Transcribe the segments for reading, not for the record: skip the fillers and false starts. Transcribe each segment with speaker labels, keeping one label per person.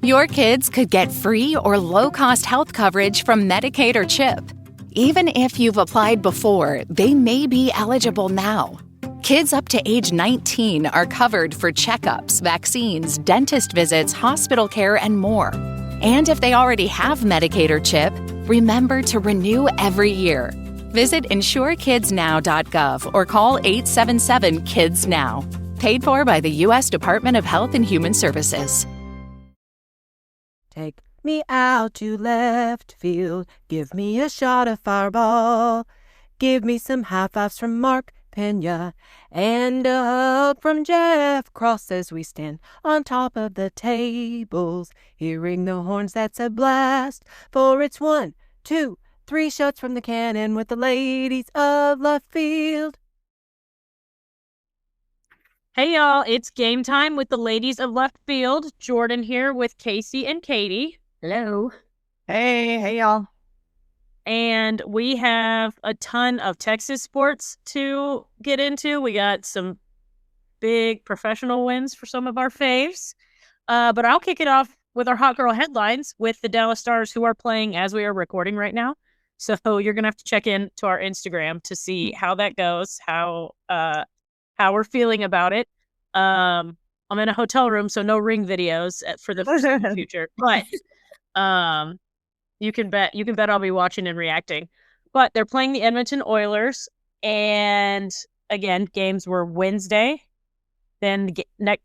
Speaker 1: Your kids could get free or low-cost health coverage from Medicaid or CHIP. Even if you've applied before, they may be eligible now. Kids up to age 19 are covered for checkups, vaccines, dentist visits, hospital care, and more. And if they already have Medicaid or CHIP, remember to renew every year. Visit insurekidsnow.gov or call 877-KIDS-NOW. Paid for by the U.S. Department of Health and Human Services.
Speaker 2: Take me out to left field. Give me a shot of Fireball. Give me some high fives from Mark Pena and a hug from Jeff Cross as we stand on top of the tables. Hearing the horns, that's a blast. For it's 1, 2, 3 shots from the cannon with the ladies of left field.
Speaker 3: Hey y'all, it's game time with the ladies of left field. Jordan here with Kasey and Katie.
Speaker 4: Hello.
Speaker 5: Hey y'all.
Speaker 3: And we have a ton of Texas sports to get into. We got some big professional wins for some of our faves. But I'll kick it off with our hot girl headlines with the Dallas Stars, who are playing as we are recording right now. So you're going to have to check in to our Instagram to see how that goes, how we're feeling about it. I'm in a hotel room, so no ring videos for the future. But you can bet I'll be watching and reacting. But they're playing the Edmonton Oilers, and again, games were Wednesday. Then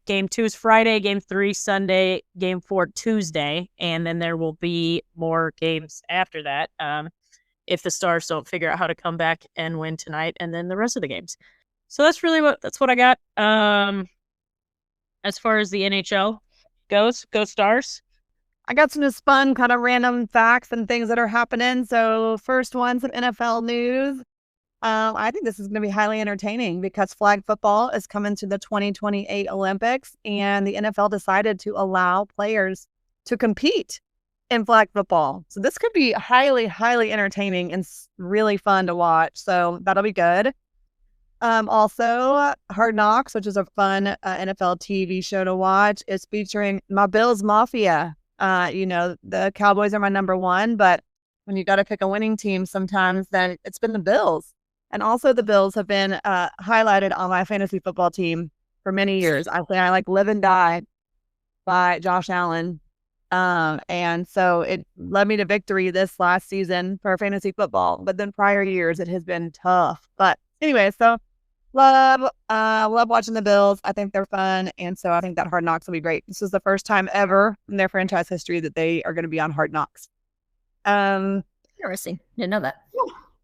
Speaker 3: game 2 is Friday, game 3 Sunday, game 4 Tuesday, and then there will be more games after that if the Stars don't figure out how to come back and win tonight, and then the rest of the games. So that's what I got. As far as the NHL goes, go Stars.
Speaker 5: I got some just fun kind of random facts and things that are happening. So first one, some NFL news. I think this is going to be highly entertaining because flag football is coming to the 2028 Olympics, and the NFL decided to allow players to compete in flag football. So this could be highly, highly entertaining and really fun to watch. So that'll be good. Also, Hard Knocks, which is a fun NFL TV show to watch, is featuring my Bills Mafia. The Cowboys are my number one, but when you got to pick a winning team sometimes, then it's been the Bills. And also the Bills have been highlighted on my fantasy football team for many years. I like Live and Die by Josh Allen. And so it led me to victory this last season for fantasy football. But then prior years, it has been tough. But anyway, so love watching the Bills. I think they're fun. And so I think that Hard Knocks will be great. This is the first time ever in their franchise history that they are going to be on Hard Knocks.
Speaker 4: Interesting. Didn't know that.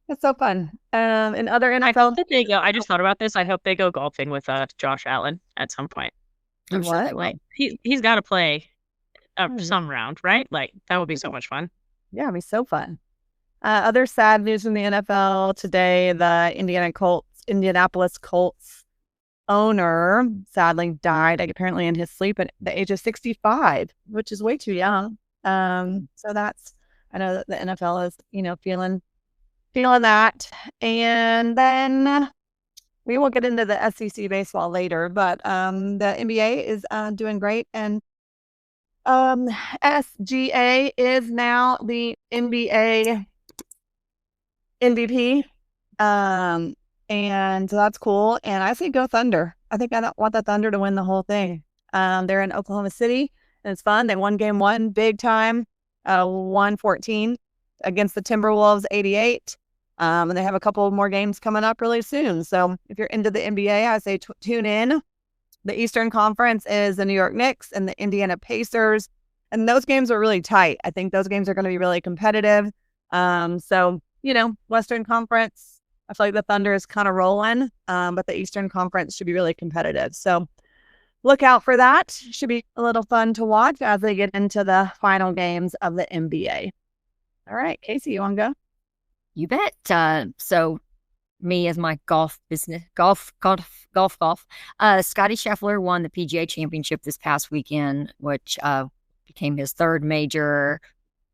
Speaker 5: It's so fun. In other NFL,
Speaker 3: I just thought about this. I hope they go golfing with Josh Allen at some point.
Speaker 4: I'm sure they will.
Speaker 3: He's got to play some round, right? Like that would be so much fun.
Speaker 5: Yeah, it'd be so fun. Other sad news in the NFL today: the Indianapolis Colts owner sadly died, apparently in his sleep at the age of 65, which is way too young. So that's, I know that the NFL is, feeling that. And then we will get into the SEC baseball later, but the NBA is doing great, and SGA is now the NBA MVP. And so that's cool. And I say go Thunder. I think I want the Thunder to win the whole thing. They're in Oklahoma City, and it's fun. They won game 1 big time, 114 against the Timberwolves, 88. And they have a couple more games coming up really soon. So if you're into the NBA, I say tune in. The Eastern Conference is the New York Knicks and the Indiana Pacers. And those games are really tight. I think those games are going to be really competitive. Western Conference, I feel like the Thunder is kind of rolling, but the Eastern Conference should be really competitive. So look out for that. Should be a little fun to watch as they get into the final games of the NBA. All right, Kasey, you want to go?
Speaker 4: You bet. So me as my golf business, golf. Scotty Scheffler won the PGA Championship this past weekend, which became his 3rd major.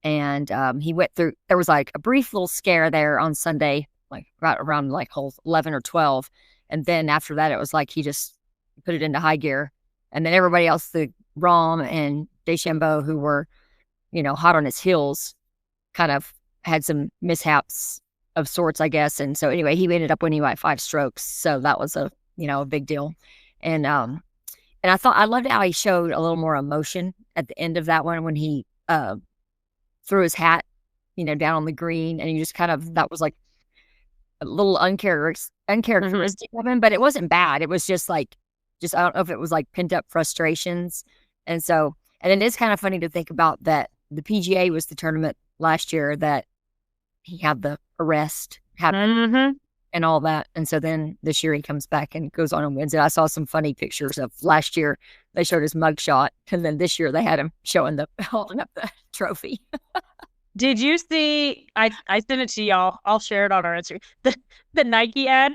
Speaker 4: And he went through, there was like a brief little scare there on Sunday, like right around like hole 11 or 12. And then after that, it was like he just put it into high gear. And then everybody else, the Rahm and DeChambeau, who were, hot on his heels, kind of had some mishaps of sorts, I guess. And so anyway, he ended up winning by 5 strokes. So that was a big deal. And I loved how he showed a little more emotion at the end of that one when he threw his hat, down on the green, and he just kind of, that was like a little uncharacteristic of him, but it wasn't bad. It was just I don't know if it was like pent up frustrations. And it is kind of funny to think about that the PGA was the tournament last year that he had the arrest happen and all that. And so then this year he comes back and goes on and wins it. I saw some funny pictures of last year. They showed his mugshot, and then this year they had him holding up the trophy.
Speaker 3: Did you see? I sent it to y'all. I'll share it on our Instagram. The Nike ad.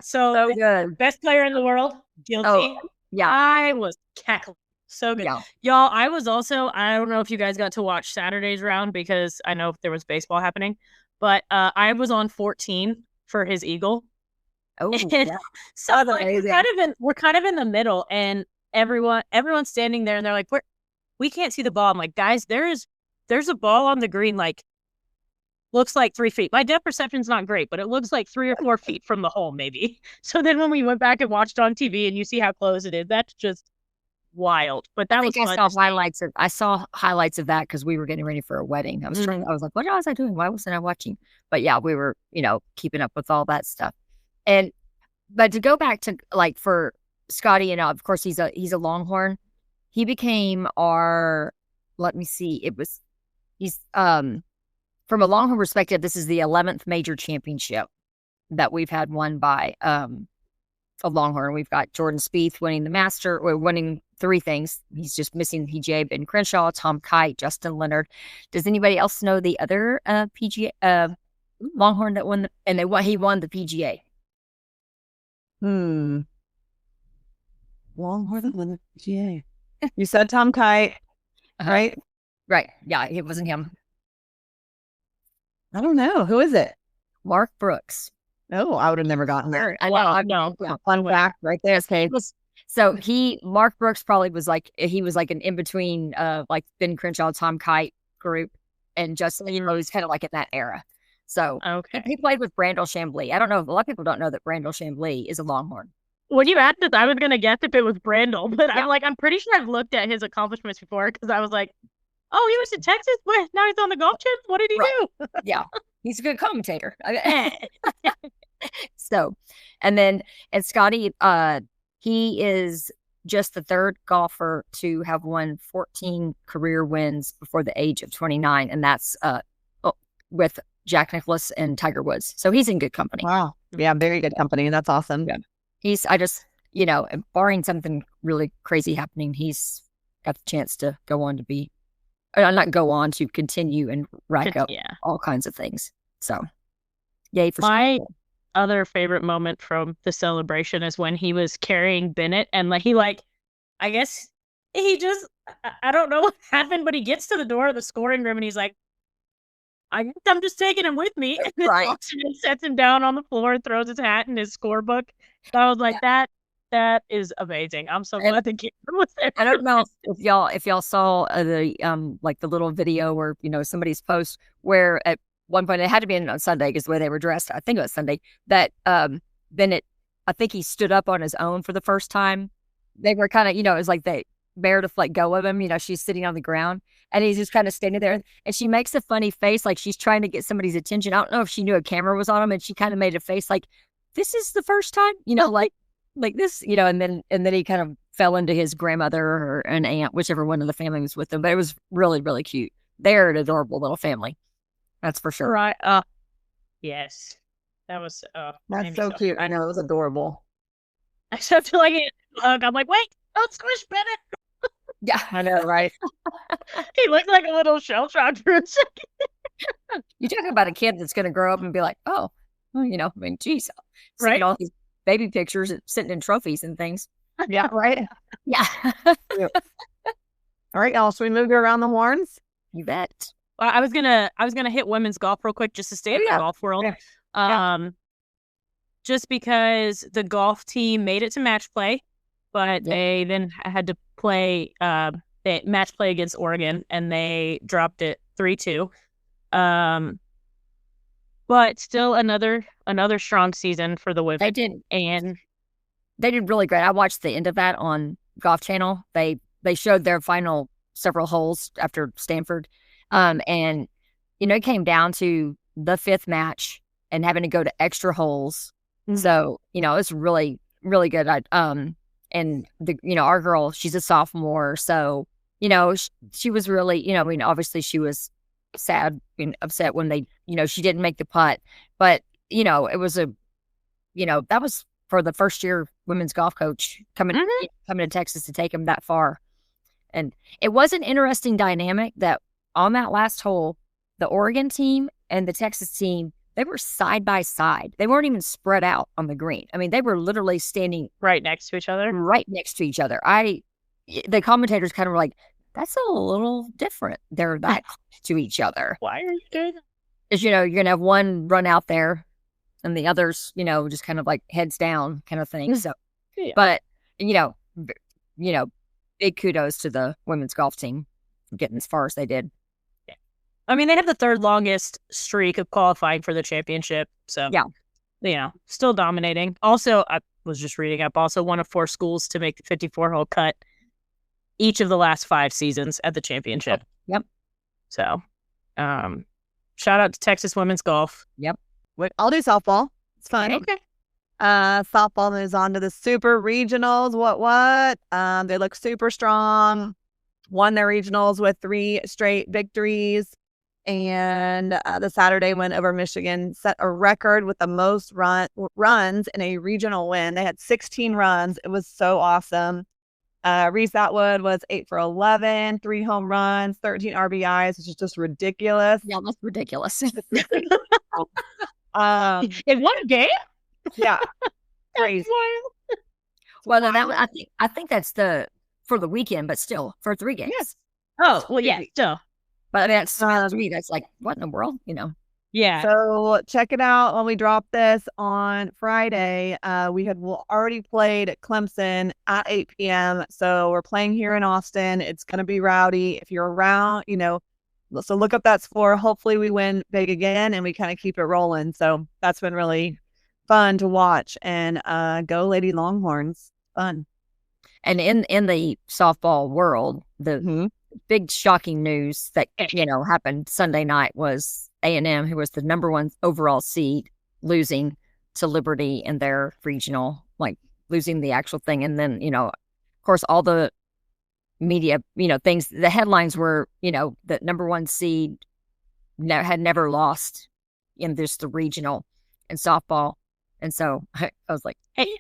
Speaker 3: So
Speaker 4: good.
Speaker 3: Best player in the world. Guilty.
Speaker 4: Oh, yeah.
Speaker 3: I was cackling. So good.
Speaker 4: Yeah.
Speaker 3: Y'all, I was also, I don't know if you guys got to watch Saturday's round because I know there was baseball happening, but I was on 14 for his eagle.
Speaker 4: Oh,
Speaker 3: yeah. So we're kind of in the middle, and everyone's standing there and they're like, we can't see the ball. I'm like, guys, there's a ball on the green, like, looks like 3 feet. My depth perception's not great, but it looks like 3 or 4 feet from the hole, maybe. So then when we went back and watched on TV and you see how close it is, that's just wild. But that was fun.
Speaker 4: I saw highlights of that because we were getting ready for a wedding. I was like, what was I doing? Why wasn't I watching? But yeah, we were, keeping up with all that stuff. But to go back to, like, for Scotty, of course he's a Longhorn. He became our, let me see, he's from a Longhorn perspective, this is the 11th major championship that we've had won by a Longhorn. We've got Jordan Spieth winning the Master, or winning 3 things. He's just missing PGA, Ben Crenshaw, Tom Kite, Justin Leonard. Does anybody else know the other PGA Longhorn that won he won the PGA?
Speaker 5: Longhorn that won the PGA. You said Tom Kite, right?
Speaker 4: Right. Yeah, it wasn't him.
Speaker 5: I don't know. Who is it?
Speaker 4: Mark Brooks.
Speaker 5: Oh, I would have never gotten there.
Speaker 4: I
Speaker 3: know.
Speaker 5: Fun fact right there. Okay.
Speaker 4: So Mark Brooks probably was like an in-between like Ben Crenshaw, Tom Kite group, and Justin, he was kind of like in that era. So
Speaker 3: okay.
Speaker 4: He played with Brandel Chamblee. I don't know. A lot of people don't know that Brandel Chamblee is a Longhorn.
Speaker 3: When you asked this, I was going to guess if it was Brandel, but yeah. I'm pretty sure I've looked at his accomplishments before because I was like, oh, he was in Texas? What? Now he's on the golf chip? What did he do?
Speaker 4: Yeah. He's a good commentator. So, and Scotty, he is just the 3rd golfer to have won 14 career wins before the age of 29. And that's with Jack Nicklaus and Tiger Woods. So he's in good company.
Speaker 5: Wow. Yeah. Very good company. That's awesome.
Speaker 4: Yeah. Barring something really crazy happening, he's got the chance to go on to be, to continue and rack up all kinds of things. So, yay for
Speaker 3: my other favorite moment from the celebration is when he was carrying Bennett and I guess he just, I don't know what happened, but he gets to the door of the scoring room and he's like, I'm just taking him with me. And then walks in and sets him down on the floor and throws his hat in his scorebook. So I was like, that is amazing. I'm so glad the camera was there.
Speaker 4: I don't know if y'all saw the little video or somebody's post where at one point it had to be on Sunday because the way they were dressed. I think it was Sunday that Bennett, I think he stood up on his own for the first time. They were kind of it was like they Meredith let go of him. She's sitting on the ground and he's just kind of standing there and she makes a funny face like she's trying to get somebody's attention. I don't know if she knew a camera was on him and she kind of made a face like this is the first time like this, and then he kind of fell into his grandmother or an aunt, whichever one of the family was with them. But it was really, really cute. They're an adorable little family. That's for sure.
Speaker 3: Right. Yes. That was
Speaker 5: that's so cute. I know, it was adorable.
Speaker 3: I just feel like I'm like, wait, don't squish Bennett.
Speaker 5: Yeah, I know, right?
Speaker 3: He looked like a little shell shocked for a second.
Speaker 4: You talk about a kid that's going to grow up and be like, oh, well, geez,
Speaker 3: right?
Speaker 4: All these baby pictures sitting in trophies and things.
Speaker 5: Yeah, right.
Speaker 4: Yeah.
Speaker 5: All right, y'all. So we move around the horns.
Speaker 4: You bet.
Speaker 3: Well, I was gonna hit women's golf real quick just to stay in the golf world.
Speaker 5: Yeah.
Speaker 3: Just because the golf team made it to match play. but they then had to play they match play against Oregon, and they dropped it 3-2. But still another strong season for the women.
Speaker 4: They did,
Speaker 3: and
Speaker 4: they did really great. I watched the end of that on Golf Channel. They showed their final several holes after Stanford, and it came down to the fifth match and having to go to extra holes. So it's really, really good. And our girl, she's a sophomore, so she was really, obviously she was sad and upset when they, she didn't make the putt, but it was that was for the first year women's golf coach coming to Texas to take them that far. And it was an interesting dynamic that on that last hole, the Oregon team and the Texas team, they were side by side. They weren't even spread out on the green. I mean, they were literally standing
Speaker 3: right next to each other.
Speaker 4: The commentators kind of were like, that's a little different. They're that close to each other.
Speaker 3: Why are you doing that?
Speaker 4: Because, you're going to have one run out there and the others, just kind of like heads down kind of thing. So, but, big kudos to the women's golf team for getting as far as they did.
Speaker 3: Yeah. I mean, they have the third longest streak of qualifying for the championship. So, still dominating. Also, I was just reading up, also one of 4 schools to make the 54-hole cut each of the last 5 seasons at the championship.
Speaker 4: Yep.
Speaker 3: So, shout out to Texas women's golf.
Speaker 4: Yep.
Speaker 5: I'll do softball. It's fun.
Speaker 3: Okay.
Speaker 5: Softball moves on to the super regionals. What? They look super strong. Won their regionals with 3 straight victories. And the Saturday win over Michigan set a record with the most runs in a regional win. They had 16 runs. It was so awesome. Reese Atwood was 8 for 11, 3 home runs, 13 RBIs, which is just ridiculous.
Speaker 4: Yeah, that's ridiculous.
Speaker 3: In one game?
Speaker 5: Yeah. Crazy.
Speaker 4: Well, no, I think that's for the weekend, but still for 3 games.
Speaker 5: Yes.
Speaker 3: Oh, well, yeah, still.
Speaker 4: But I mean, that's 3. That's like, what in the world?
Speaker 3: Yeah.
Speaker 5: So check it out when we drop this on Friday. We already played Clemson at 8 p.m. So we're playing here in Austin. It's going to be rowdy. If you're around, so look up that score. Hopefully we win big again and we kind of keep it rolling. So that's been really fun to watch. And go Lady Longhorns. Fun.
Speaker 4: And in the softball world, the big shocking news that, happened Sunday night was A&M, who was the number 1 overall seed, losing to Liberty in their regional, like losing the actual thing. And then, of course, all the media, things, the headlines were, that number 1 seed had never lost in just the regional in softball. And so I was like,
Speaker 3: hey,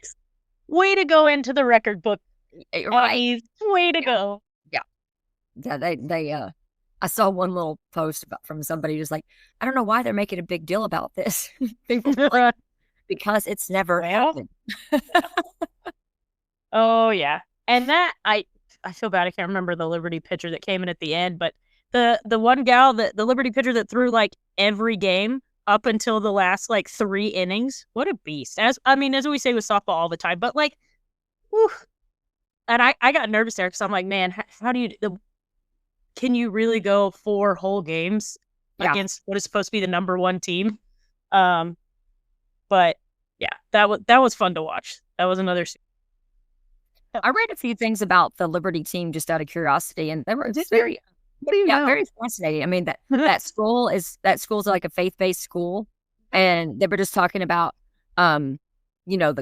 Speaker 3: way to go into the record book.
Speaker 4: Right.
Speaker 3: Way to go.
Speaker 4: Yeah, they I saw one little post from somebody who's like, I don't know why they're making a big deal about this. Because it's never happened.
Speaker 3: Oh, yeah. And that, I feel bad. I can't remember the Liberty pitcher that came in at the end, but the one gal, the Liberty pitcher that threw like every game up until the last like 3 innings. What a beast. As we say with softball all the time, but like, whew. And I got nervous there because I'm like, man, how do you... Can you really go 4 whole games against what is supposed to be the number 1 team? But yeah, that was fun to watch. That was another.
Speaker 4: I read a few things about the Liberty team just out of curiosity, and they were very fascinating. I mean, that school's like a faith-based school, and they were just talking about, the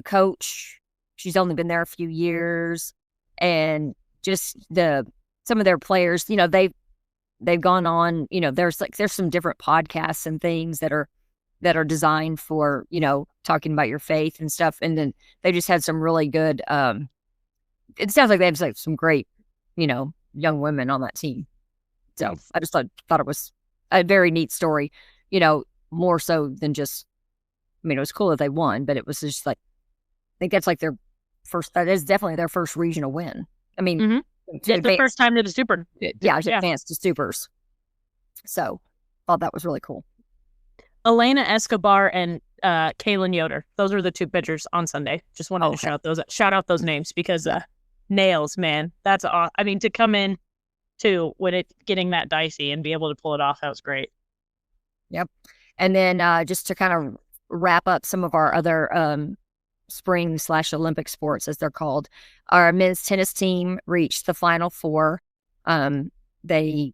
Speaker 4: coach. She's only been there a few years, and just some of their players, they've gone on, there's some different podcasts and things that are designed for, talking about your faith and stuff. And then they just had some really good, it sounds like they have like some great, young women on that team. So I just thought it was a very neat story, more so than just, it was cool that they won, but it was just like, I think that's like that is definitely their first regional win. I mean,
Speaker 3: it's the first time to the super.
Speaker 4: Yeah, advanced to supers. So, thought that was really cool.
Speaker 3: Elena Escobar and Kaylin Yoder. Those are the 2 pitchers on Sunday. Just wanted to shout out those names because nails, man. That's awesome. I mean, to come in too when it's getting that dicey and be able to pull it off, that was great.
Speaker 4: Yep. And then just to kind of wrap up some of our other spring/Olympic sports, as they're called, our men's tennis team reached the Final Four. They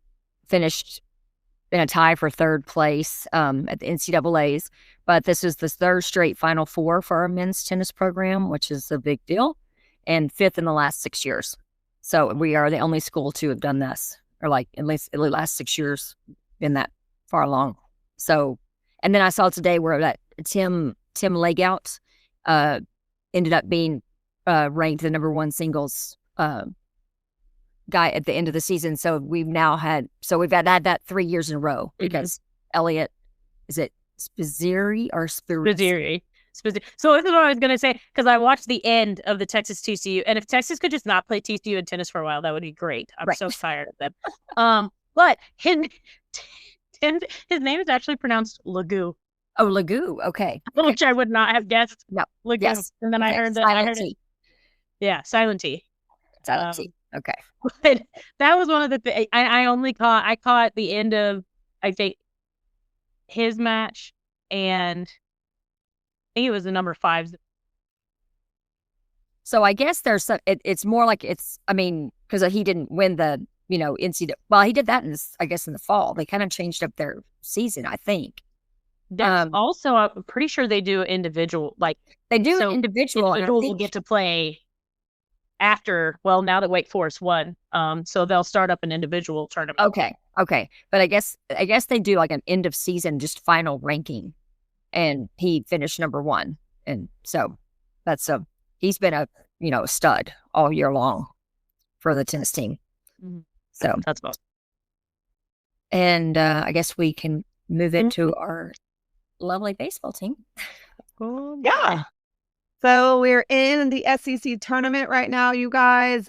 Speaker 4: finished in a tie for third place at the NCAAs, but this is the third straight Final Four for our men's tennis program, which is a big deal, and fifth in the last 6 years. So we are the only school to have done this, or like at least in the last 6 years been that far along. So, and then I saw today where that Tim Legout ended up being ranked the number one singles guy at the end of the season. So we've had that 3 years in a row because Elliot, is it Spizzirri or
Speaker 3: Spizzirri? So this is what I was going to say, because I watched the end of the Texas TCU, and if Texas could just not play TCU in tennis for a while, that would be great. I'm so tired of them. But his name is actually pronounced Lagoo.
Speaker 4: Oh, Lagoo. Okay.
Speaker 3: Which I would not have guessed.
Speaker 4: No.
Speaker 3: Lagoo.
Speaker 4: Yes.
Speaker 3: And then I heard that.
Speaker 4: Silent T.
Speaker 3: Yeah, Silent T.
Speaker 4: Silent T. Okay.
Speaker 3: But that was one of the things. I caught the end of, I think, his match, and I think it was the number 5.
Speaker 4: So I guess there's some, it's more like because he didn't win the, NCAA. Well, he did that in the fall. They kind of changed up their season, I think.
Speaker 3: That's also, I'm pretty sure they do individual, like
Speaker 4: they do individual.
Speaker 3: Individuals will get to play after. Well, now that Wake Forest won, so they'll start up an individual tournament.
Speaker 4: Okay, but I guess they do like an end of season, just final ranking, and he finished number 1, and so he's been a stud all year long for the tennis team.
Speaker 3: Mm-hmm.
Speaker 4: So
Speaker 3: that's about.
Speaker 4: And I guess we can move into our lovely baseball team.
Speaker 5: Yeah. So we're in the SEC tournament right now, you guys.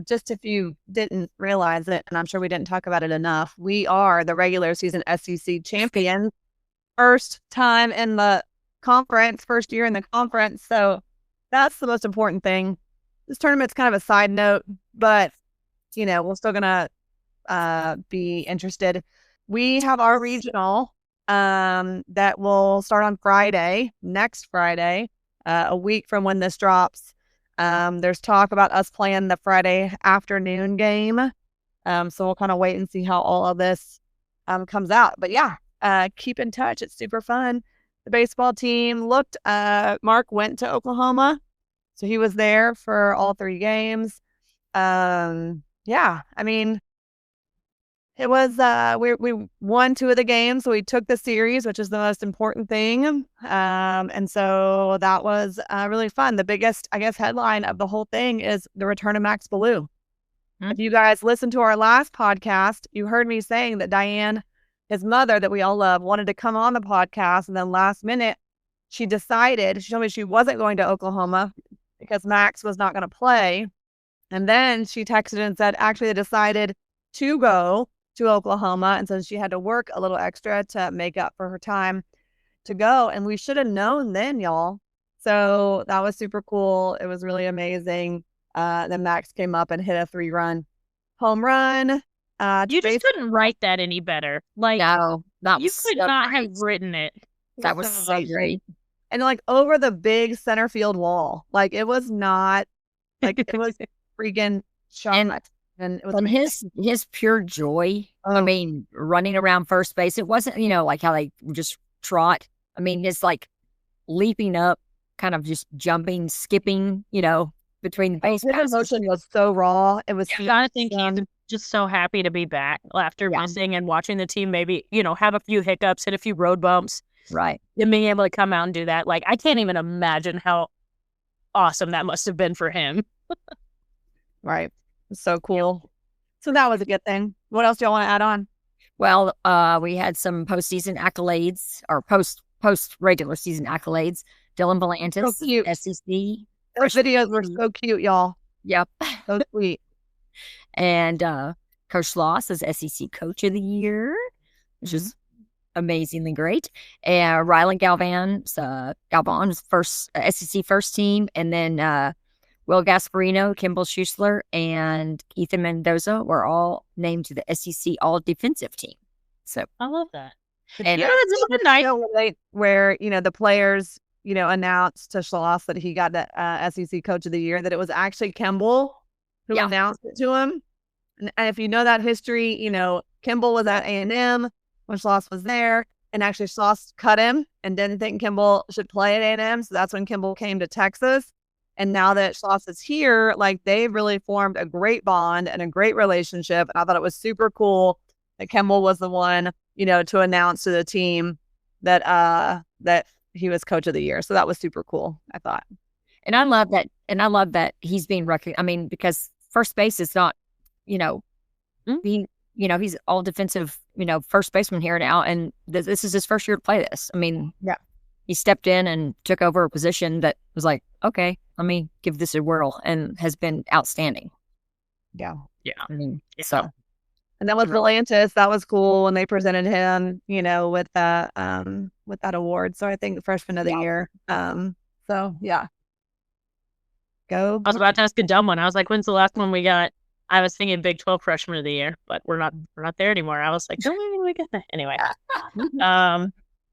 Speaker 5: Just if you didn't realize it, and I'm sure we didn't talk about it enough, we are the regular season SEC champions. First time in the conference, first year in the conference. So that's the most important thing. This tournament's kind of a side note, but, we're still going to be interested. We have our regional that will start on next Friday, a week from when this drops. There's talk about us playing the Friday afternoon game. So we'll kind of wait and see how all of this comes out. But yeah, keep in touch. It's super fun. The baseball team Mark went to Oklahoma. So he was there for all 3 games. Yeah, I mean, it was, we won 2 of the games. So we took the series, which is the most important thing. And so that was really fun. The biggest, I guess, headline of the whole thing is the return of Max Ballou. If you guys listened to our last podcast, you heard me saying that Diane, his mother that we all love, wanted to come on the podcast. And then last minute, she told me she wasn't going to Oklahoma because Max was not going to play. And then she texted and said, actually, they decided to go to Oklahoma. And so she had to work a little extra to make up for her time to go. And we should have known then, y'all. So that was super cool. It was really amazing. Then Max came up and hit a 3-run home run.
Speaker 3: You just couldn't write that any better. Like,
Speaker 4: no,
Speaker 3: you could not have written it.
Speaker 4: That was so great.
Speaker 5: And like over the big center field wall. Like it was not, like it was freaking shot. And it was
Speaker 4: his pure joy. I mean, running around first base. It wasn't, like how they just trot. I mean, it's like leaping up, kind of just jumping, skipping, between the base.
Speaker 5: His emotion was so raw. It was.
Speaker 3: I gotta think he's just so happy to be back after missing and watching the team maybe, have a few hiccups, hit a few road bumps.
Speaker 4: Right.
Speaker 3: And being able to come out and do that. Like, I can't even imagine how awesome that must have been for him.
Speaker 5: Right. So cool. So that was a good thing. What else do y'all want to add on?
Speaker 4: Well, we had some postseason accolades, or post regular season accolades. Dylan Volantis,
Speaker 5: so cute.
Speaker 4: SEC.
Speaker 5: Those videos were so cute, y'all.
Speaker 4: Yep.
Speaker 5: So sweet.
Speaker 4: And Coach Schloss is SEC Coach of the Year, which is amazingly great. And Rylan Galvan's first SEC first team, and then Will Gasparino, Kimball Scheffler, and Ethan Mendoza were all named to the SEC All-Defensive Team. So
Speaker 3: I love that.
Speaker 4: And
Speaker 3: It's been nice.
Speaker 5: Where, the players, announced to Schloss that he got the SEC Coach of the Year, that it was actually Kimball who announced it to him. And if you know that history, Kimball was at A&M when Schloss was there, and actually Schloss cut him and didn't think Kimball should play at A&M. So that's when Kimball came to Texas. And now that Schloss is here, like, they've really formed a great bond and a great relationship. And I thought it was super cool that Kimball was the one, to announce to the team that that he was Coach of the Year. So that was super cool, I thought.
Speaker 4: And I love that. And I love that he's being recognized. I mean, because first base is not, being, he's all defensive, first baseman here now. And this is his first year to play this. I mean, he stepped in and took over a position that was like, okay, let me give this a whirl, and has been outstanding.
Speaker 5: Yeah.
Speaker 4: I mean, so.
Speaker 5: And then with Volantis, that was cool when they presented him, with that award. So I think freshman of the year. So yeah. Go.
Speaker 3: I was about to ask a dumb one. I was like, when's the last one we got? I was thinking Big 12 freshman of the year, but we're not there anymore. I was like, don't we get that? Anyway.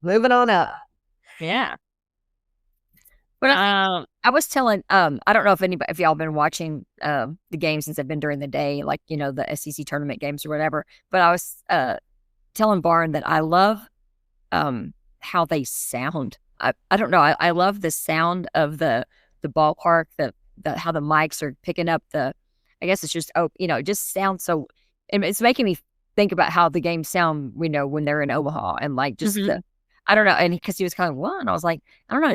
Speaker 5: Moving on up.
Speaker 3: Yeah.
Speaker 4: But I was telling, I don't know if y'all been watching the games since they've been during the day, like, the SEC tournament games or whatever. But I was telling Barn that I love how they sound. I don't know. I love the sound of the ballpark, how the mics are picking up I guess it's just, it just sounds so, it's making me think about how the games sound, when they're in Omaha, and like just I don't know. And because he was kind of, what? And I was like, I don't know.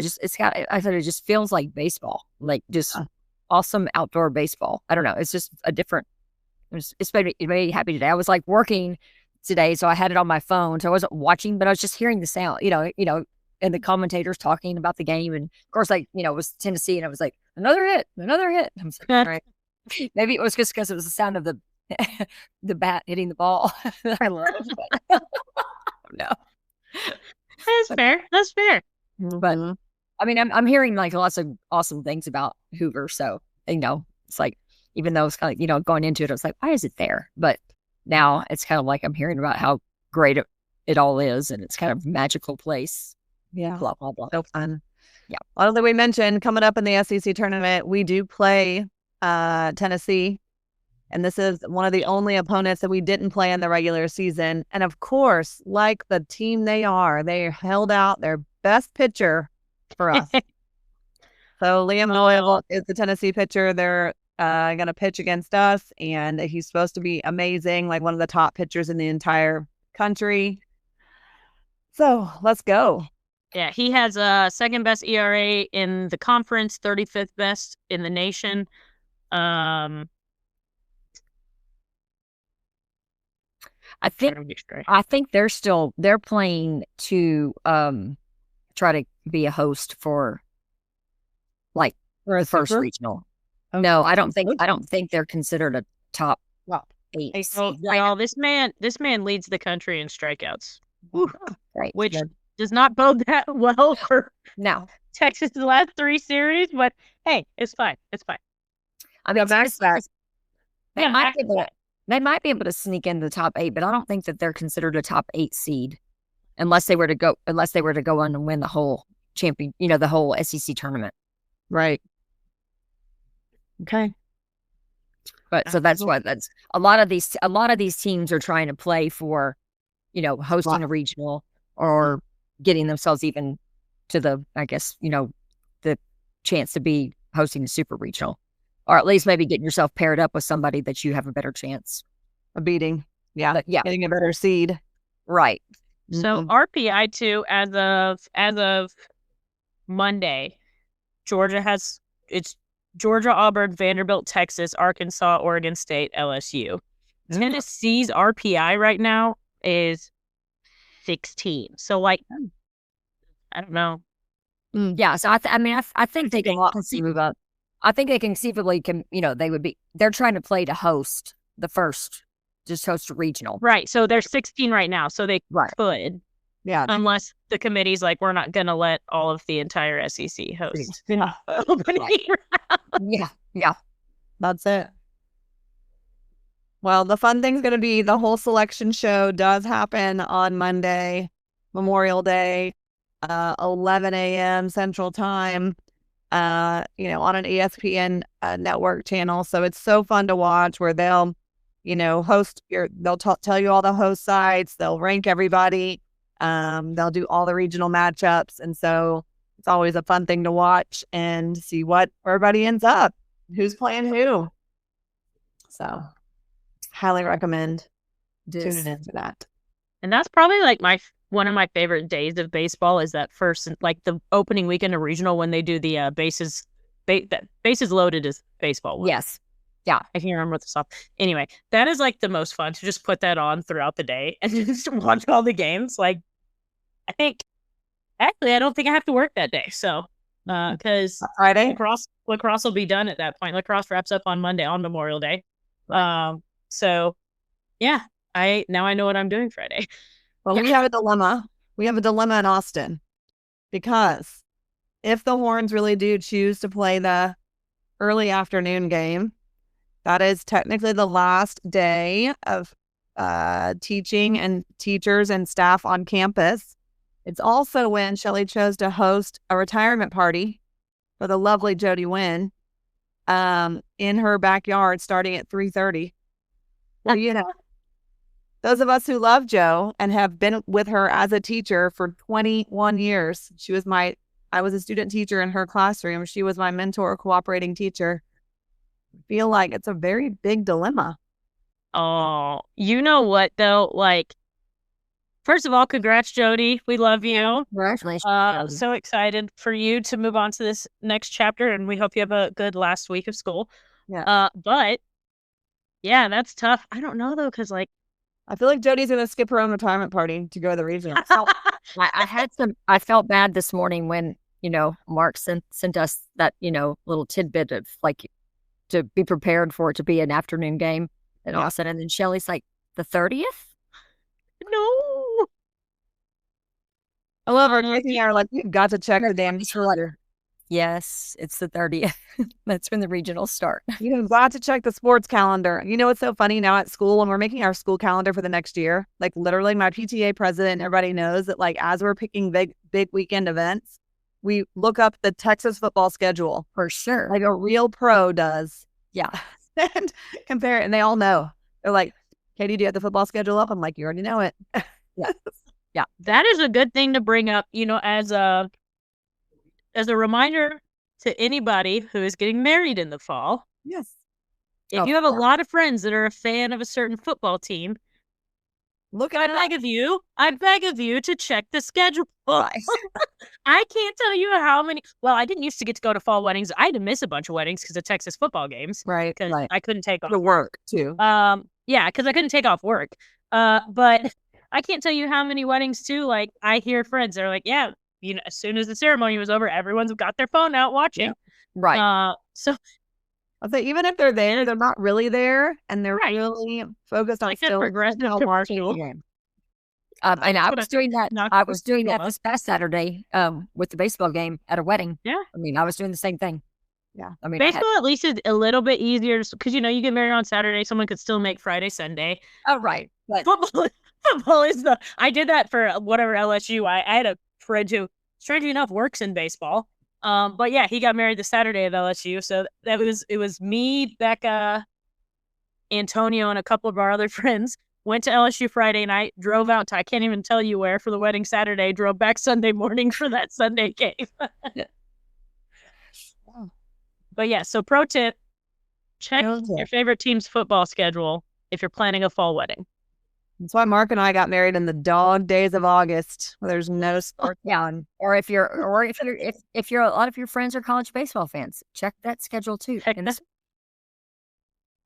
Speaker 4: I thought it just feels like baseball, like just awesome outdoor baseball. I don't know. It's just a different, it made me happy today. I was like working today, so I had it on my phone. So I wasn't watching, but I was just hearing the sound, and the commentators talking about the game. And of course, like, it was Tennessee, and I was like, another hit. I was like, right. Maybe it was just because it was the sound of the bat hitting the ball. I love it. No.
Speaker 3: That's fair.
Speaker 4: But I mean, I'm hearing like lots of awesome things about Hoover. So, it's like, even though it's kind of, going into it, I was like, why is it there? But now it's kind of like I'm hearing about how great it all is, and it's kind of a magical place.
Speaker 5: Yeah.
Speaker 4: Blah, blah, blah.
Speaker 5: So fun.
Speaker 4: Yeah.
Speaker 5: Well, that we mentioned coming up in the SEC tournament, we do play Tennessee. And this is one of the only opponents that we didn't play in the regular season. And of course, like the team they held out their best pitcher for us. So Liam Doyle is the Tennessee pitcher. They're going to pitch against us, and he's supposed to be amazing, like one of the top pitchers in the entire country. So let's go.
Speaker 3: Yeah, he has second best ERA in the conference, 35th best in the nation.
Speaker 4: I think they're playing to try to be a host for like
Speaker 5: a
Speaker 4: first
Speaker 5: super?
Speaker 4: regional. Okay. No, I don't think they're considered a top 8.
Speaker 3: Well, this man leads the country in strikeouts.
Speaker 4: Right.
Speaker 3: Which does not bode that well for Texas' last 3 series, but hey, it's fine.
Speaker 4: I mean, they might be able to sneak into the top 8, but I don't think that they're considered a top 8 seed unless they were to go on and win the whole the whole SEC tournament.
Speaker 5: Right. Okay.
Speaker 4: But so that's why a lot of these teams are trying to play for, hosting a regional or getting themselves even to the, I guess, the chance to be hosting a super regional. Or at least maybe getting yourself paired up with somebody that you have a better chance
Speaker 5: of beating. Yeah.
Speaker 4: But, yeah.
Speaker 5: Getting a better seed.
Speaker 4: Right.
Speaker 3: So RPI2 as of Monday, it's Georgia, Auburn, Vanderbilt, Texas, Arkansas, Oregon State, LSU. Tennessee's RPI right now is 16. So like, I don't know.
Speaker 4: Yeah. So I think they can conceive of. I think they conceivably they're trying to play to host host a regional.
Speaker 3: Right. So they're 16 right now. So they could.
Speaker 5: Yeah.
Speaker 3: Unless the committee's like, we're not going to let all of the entire SEC host.
Speaker 5: Yeah.
Speaker 3: Opening
Speaker 4: Yeah.
Speaker 5: That's it. Well, the fun thing's going to be the whole selection show does happen on Monday, Memorial Day, 11 a.m. Central Time, on an ESPN network channel. So it's so fun to watch where they'll, they'll tell you all the host sites, they'll rank everybody, they'll do all the regional matchups. And so it's always a fun thing to watch and see what everybody ends up, who's playing who. So highly recommend tuning in for that.
Speaker 3: And that's probably like one of my favorite days of baseball is that first, like the opening weekend of regional when they do the bases loaded is baseball one.
Speaker 4: Yes. Yeah.
Speaker 3: I can't remember what the stuff. Anyway, that is like the most fun to just put that on throughout the day and just watch all the games. Like, I don't think I have to work that day. So, because
Speaker 5: Friday
Speaker 3: lacrosse will be done at that point. Lacrosse wraps up on Monday on Memorial Day. So yeah, I know what I'm doing Friday.
Speaker 5: Well, we have a dilemma. We have a dilemma in Austin because if the Horns really do choose to play the early afternoon game, that is technically the last day of teaching and teachers and staff on campus. It's also when Shelly chose to host a retirement party for the lovely Jody Wynn in her backyard starting at 3:30. Well, those of us who love Jo and have been with her as a teacher for 21 years, I was a student teacher in her classroom. She was my mentor, cooperating teacher. I feel like it's a very big dilemma.
Speaker 3: Oh, you know what though? Like, first of all, congrats, Jody. We love you.
Speaker 4: Congratulations.
Speaker 3: So excited for you to move on to this next chapter, and we hope you have a good last week of school.
Speaker 5: Yeah.
Speaker 3: But yeah, that's tough. I don't know though, because like,
Speaker 5: I feel like Jody's gonna skip her own retirement party to go to the regional.
Speaker 4: I felt bad this morning when Mark sent us that little tidbit of like to be prepared for it to be an afternoon game in Austin, and then Shelly's like, the 30th?
Speaker 3: No.
Speaker 5: I love her. Are like, you've got to check the damn letter.
Speaker 4: Yes, it's the 30th. That's when the regionals start.
Speaker 5: You've got to check the sports calendar. You know what's so funny now at school when we're making our school calendar for the next year? Like literally my PTA president, everybody knows that like as we're picking big weekend events, we look up the Texas football schedule.
Speaker 4: For sure.
Speaker 5: Like a real pro does.
Speaker 4: Yeah.
Speaker 5: And compare it. And they all know. They're like, Katie, do you have the football schedule up? I'm like, you already know it.
Speaker 4: Yeah. Yeah.
Speaker 3: That is a good thing to bring up, as a reminder to anybody who is getting married in the fall.
Speaker 5: Yes.
Speaker 3: If you have a lot of friends that are a fan of a certain football team, I beg of you to check the schedule. I can't tell you how many. Well, I didn't used to get to go to fall weddings. I had to miss a bunch of weddings because of Texas football games.
Speaker 5: Right.
Speaker 3: Because I couldn't take off
Speaker 5: work too.
Speaker 3: Yeah, because I couldn't take off work. But I can't tell you how many weddings too. Like I hear friends, they're like, yeah, as soon as the ceremony was over, everyone's got their phone out watching.
Speaker 5: Yeah.
Speaker 4: Right.
Speaker 3: So
Speaker 5: I'll say even if they're there, they're not really there, and they're really focused on
Speaker 3: like
Speaker 5: still
Speaker 3: progressive
Speaker 5: commercial.
Speaker 3: game.
Speaker 4: And I was doing that. I was doing that this past Saturday with the baseball game at a wedding.
Speaker 3: Yeah.
Speaker 4: I mean, I was doing the same thing.
Speaker 5: Yeah.
Speaker 3: I mean, baseball at least is a little bit easier because you get married on Saturday, someone could still make Friday, Sunday.
Speaker 4: Oh, right. But
Speaker 3: football is I did that for whatever LSU. I had a friend who, strangely enough, works in baseball. But yeah, he got married the Saturday of LSU. So it was me, Becca, Antonio, and a couple of our other friends. Went to LSU Friday night, drove out to I can't even tell you where for the wedding Saturday, drove back Sunday morning for that Sunday game. But yeah, so pro tip, check your favorite team's football schedule if you're planning a fall wedding.
Speaker 5: That's why Mark and I got married in the dog days of August, where there's no sports on.
Speaker 4: Or if you're a lot of your friends are college baseball fans, check that schedule too.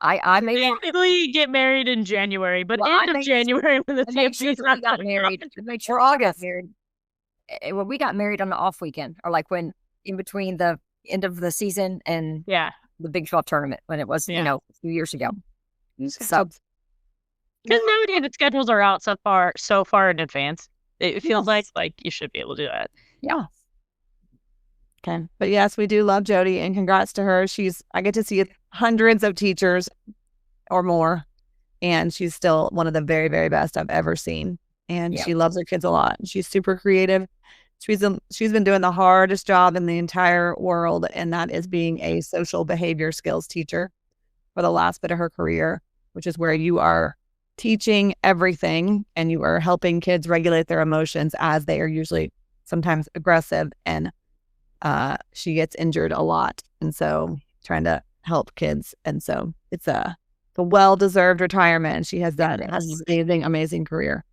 Speaker 4: I
Speaker 3: typically get married in January, but end of January when the TFC's
Speaker 4: not got married. Make sure August. When we got married on the off weekend, or like when in between the end of the season and the Big 12 tournament, when it was a few years ago. So
Speaker 3: because nowadays the schedules are out so far in advance, it feels like you should be able to do that.
Speaker 4: Yeah.
Speaker 5: Okay. But yes, we do love Jody, and congrats to her. I get to see hundreds of teachers or more, and she's still one of the very, very best I've ever seen. And she loves her kids a lot. She's super creative. She's been doing the hardest job in the entire world, and that is being a social behavior skills teacher for the last bit of her career, which is where you are teaching everything and you are helping kids regulate their emotions as they are usually sometimes aggressive, and she gets injured a lot. And so trying to help kids. And so it's a well-deserved retirement. She has done an amazing career.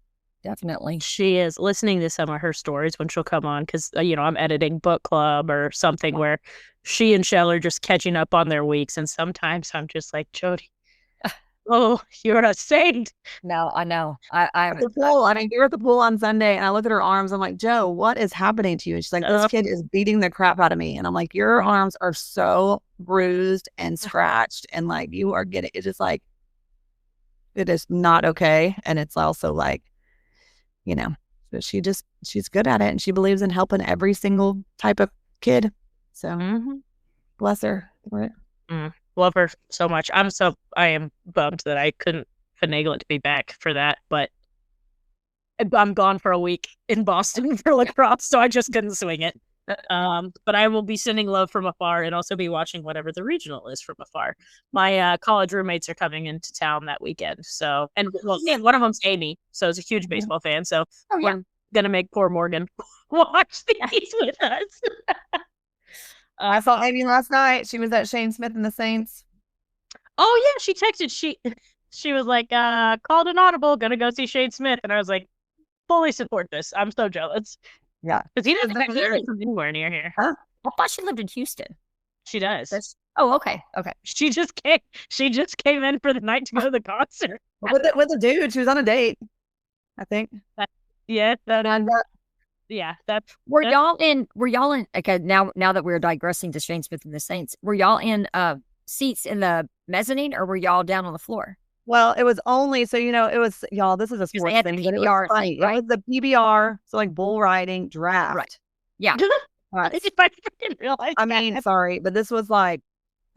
Speaker 4: Definitely.
Speaker 3: She is listening to some of her stories when she'll come on because, I'm editing book club or something where she and Shell are just catching up on their weeks. And sometimes I'm just like, Jody, oh, you're a saint.
Speaker 4: No, I know.
Speaker 5: We were at the pool on Sunday, and I look at her arms. I'm like, Joe, what is happening to you? And she's like, this kid is beating the crap out of me. And I'm like, your arms are so bruised and scratched, and like you are getting, it's just like, it is not okay. And it's also like, but she's good at it, and she believes in helping every single type of kid. So bless her for it.
Speaker 3: Love her so much. I am bummed that I couldn't finagle it to be back for that, but I'm gone for a week in Boston for lacrosse, so I just couldn't swing it. But I will be sending love from afar and also be watching whatever the regional is from afar. My college roommates are coming into town that weekend. So, and one of them's Amy, so it's a huge baseball fan. So we're going to make poor Morgan watch these with us.
Speaker 5: I saw Amy last night. She was at Shane Smith and the Saints.
Speaker 3: Oh yeah, she texted. She was like, called an audible, gonna go see Shane Smith. And I was like, fully support this. I'm so jealous.
Speaker 5: Yeah.
Speaker 3: Because he doesn't live anywhere near here.
Speaker 4: Huh? I thought she lived in Houston.
Speaker 3: She does.
Speaker 4: Okay.
Speaker 3: She just came in for the night to go to the concert.
Speaker 5: with a dude. She was on a date, I think.
Speaker 4: Were y'all in okay, now that we're digressing to Shane Smith and the Saints, were y'all in seats in the mezzanine, or were y'all down on the floor?
Speaker 5: Well, it was only, so, it was, y'all, this is a sports thing, but it was funny, right? It was the PBR, so like bull riding draft.
Speaker 4: Right. Yeah.
Speaker 3: I didn't realize.
Speaker 5: I mean, sorry, but this was like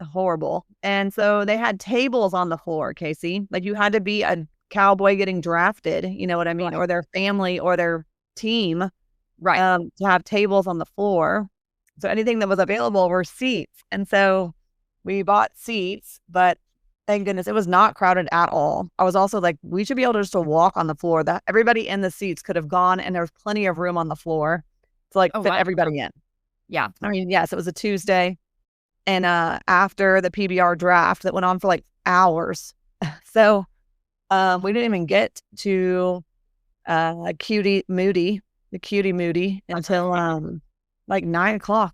Speaker 5: horrible. And so they had tables on the floor, Kasey. Like you had to be a Cowboy getting drafted, you know what I mean? Right. Or their family or their team. Right. To have tables on the floor. So anything that was available were seats. And so we bought seats, but thank goodness it was not crowded at all. I was also like, we should be able to just walk on the floor. That everybody in the seats could have gone, and there was plenty of room on the floor to fit everybody in. Yeah. I mean, yes, it was a Tuesday. And after the PBR draft that went on for like hours. So we didn't even get to Cutie Moody until like 9:00.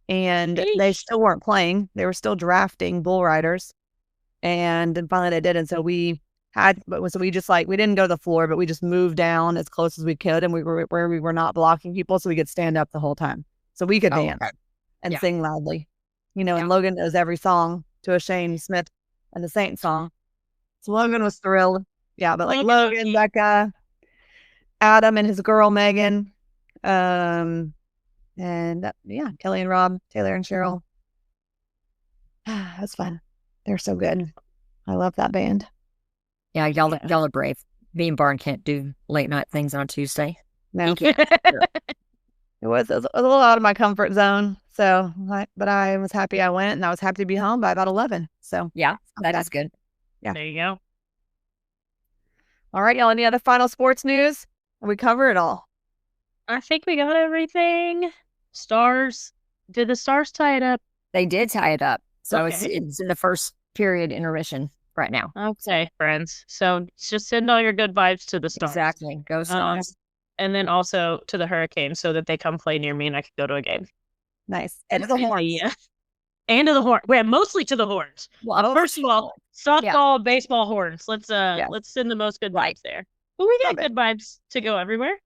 Speaker 5: And they still weren't playing. They were still drafting bull riders. And then finally they did. And so we just we didn't go to the floor, but we just moved down as close as we could. And we were not blocking people, so we could stand up the whole time. So we could dance and sing loudly. And Logan knows every song to a Shane Smith and the Saints song. So Logan was thrilled. Yeah, but like Logan, Becca, Adam and his girl Megan, and Kelly and Rob, Taylor and Cheryl. That's fun. They're so good. I love that band.
Speaker 4: Yeah, y'all are brave. Me and Barn can't do late night things on a Tuesday.
Speaker 5: No. It was a little out of my comfort zone. So, but I was happy I went, and I was happy to be home by about 11. So
Speaker 4: yeah, that's good.
Speaker 3: Yeah, there you go.
Speaker 5: All right, y'all. Any other final sports news? We cover it all.
Speaker 3: I think we got everything. Stars. Did the Stars tie it up?
Speaker 4: They did tie it up. So it's in the first period intermission right now.
Speaker 3: Okay, friends. So just send all your good vibes to the Stars.
Speaker 4: Exactly. Go Stars.
Speaker 3: And then also to the Hurricanes so that they come play near me and I can go to a game.
Speaker 5: Nice.
Speaker 3: And to the Horns. Yeah. And to the Horns. Well, mostly to the Horns. Well, first of all, softball, baseball, Horns. Let's send the most good vibes there. But we got good vibes to go everywhere.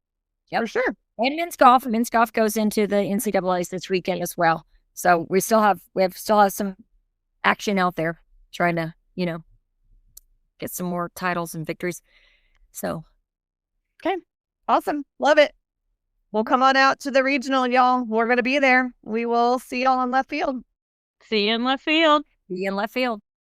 Speaker 4: Yep. For sure. And men's golf. Men's golf goes into the NCAAs this weekend as well. So we still have some action out there trying to, get some more titles and victories. So
Speaker 5: okay. Awesome. Love it. Well, come on out to the regional, y'all. We're going to be there. We will see y'all on left field.
Speaker 3: See you in left field.
Speaker 4: Be in left field.